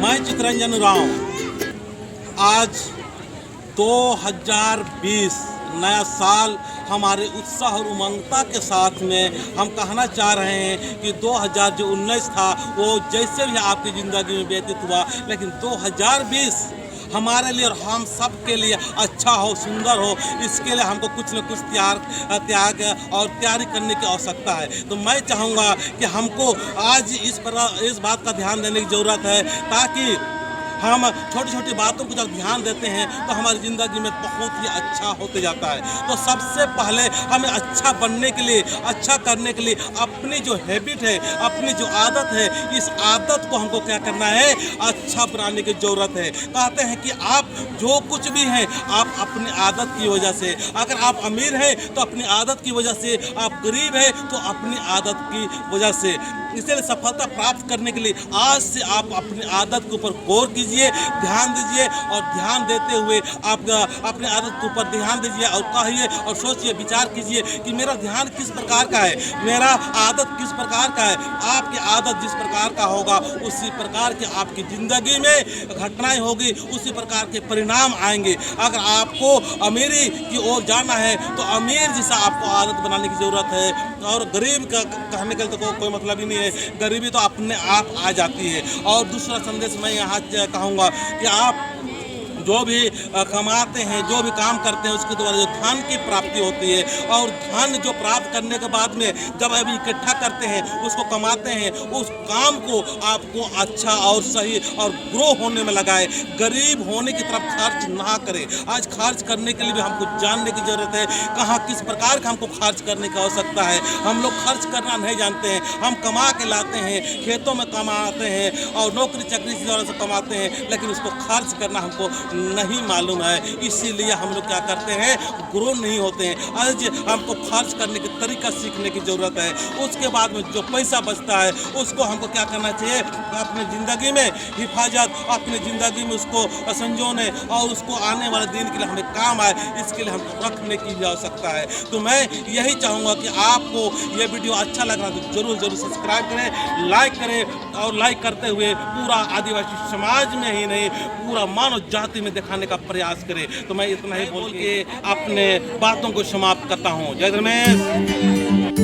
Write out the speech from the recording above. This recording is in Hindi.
मैं चितरंजन ओराओं आज 2020 नया साल हमारे उत्साह और उमंगता के साथ में हम कहना चाह रहे हैं कि 2019 था वो जैसे भी आपकी ज़िंदगी में व्यतीत हुआ, लेकिन 2020 हमारे लिए और हम सब के लिए अच्छा हो, सुंदर हो, इसके लिए हमको कुछ न कुछ त्याग और तैयारी करने की आवश्यकता है। तो मैं चाहूँगा कि हमको आज इस बात का ध्यान देने की ज़रूरत है, ताकि हम छोटी छोटी बातों को जब ध्यान देते हैं तो हमारी ज़िंदगी में बहुत ही अच्छा होते जाता है। तो सबसे पहले हमें अच्छा बनने के लिए, अच्छा करने के लिए अपनी जो हैबिट है, अपनी जो आदत है, इस आदत को हमको क्या करना है, अच्छा बनाने की ज़रूरत है। कहते हैं कि आप जो कुछ भी हैं आप अपनी आदत की वजह से, अगर आप अमीर हैं तो अपनी आदत की वजह से, आप गरीब हैं तो अपनी आदत की वजह से। इसलिए सफलता प्राप्त करने के लिए आज से आप अपनी आदत के ऊपर गौर कीजिए, ध्यान दीजिए, और ध्यान देते हुए आप अपनी आदत के ऊपर ध्यान दीजिए और कहिए और सोचिए, विचार कीजिए कि मेरा ध्यान किस प्रकार का है, मेरा आदत किस प्रकार का है। आपकी आदत जिस प्रकार का होगा उसी प्रकार की आपकी ज़िंदगी में घटनाएं होगी, उसी प्रकार के परिणाम आएंगे। अगर आपको अमीरी की ओर जाना है तो अमीर जैसा आपको आदत बनाने की ज़रूरत है, और गरीब का कहने के तो कोई मतलब ही नहीं है, गरीबी तो अपने आप आ जाती है। और दूसरा संदेश मैं यहाँ कहूँगा कि आप जो भी कमाते हैं, जो भी काम करते हैं, उसके द्वारा जो धन की प्राप्ति होती है, और धन जो प्राप्त करने के बाद में जब अभी इकट्ठा करते हैं, उसको कमाते हैं, उस काम को आपको अच्छा और सही और ग्रो होने में लगाए। गरीब होने की तरफ खर्च ना करें। आज खर्च करने के लिए भी हमको जानने की ज़रूरत है, कहाँ किस प्रकार का हमको खर्च करने की आवश्यकता है। हम लोग खर्च करना नहीं जानते हैं, हम कमा के लाते हैं, खेतों में कमाते हैं और नौकरी चाकरी की वजह से कमाते हैं, लेकिन उसको खर्च करना हमको नहीं मालूम है। इसीलिए हम लोग क्या करते हैं, ग्रो नहीं होते हैं। आज हमको खर्च करने की तरीका सीखने की ज़रूरत है। उसके बाद में जो पैसा बचता है उसको हमको क्या करना चाहिए, अपनी ज़िंदगी में हिफाजत, अपनी ज़िंदगी में उसको संजोने और उसको आने वाले दिन के लिए हमें काम आए, इसके लिए हमको रखने की भी आवश्यकता है। तो मैं यही चाहूँगा कि आपको ये वीडियो अच्छा लग रहा है तो ज़रूर सब्सक्राइब करें, लाइक करें, और लाइक करते हुए पूरा आदिवासी समाज में ही नहीं, पूरा मानव जाति में दिखाने का प्रयास करें। तो मैं इतना ही बोल के अपने बातों को समाप्त करता हूँ। जय रमेश।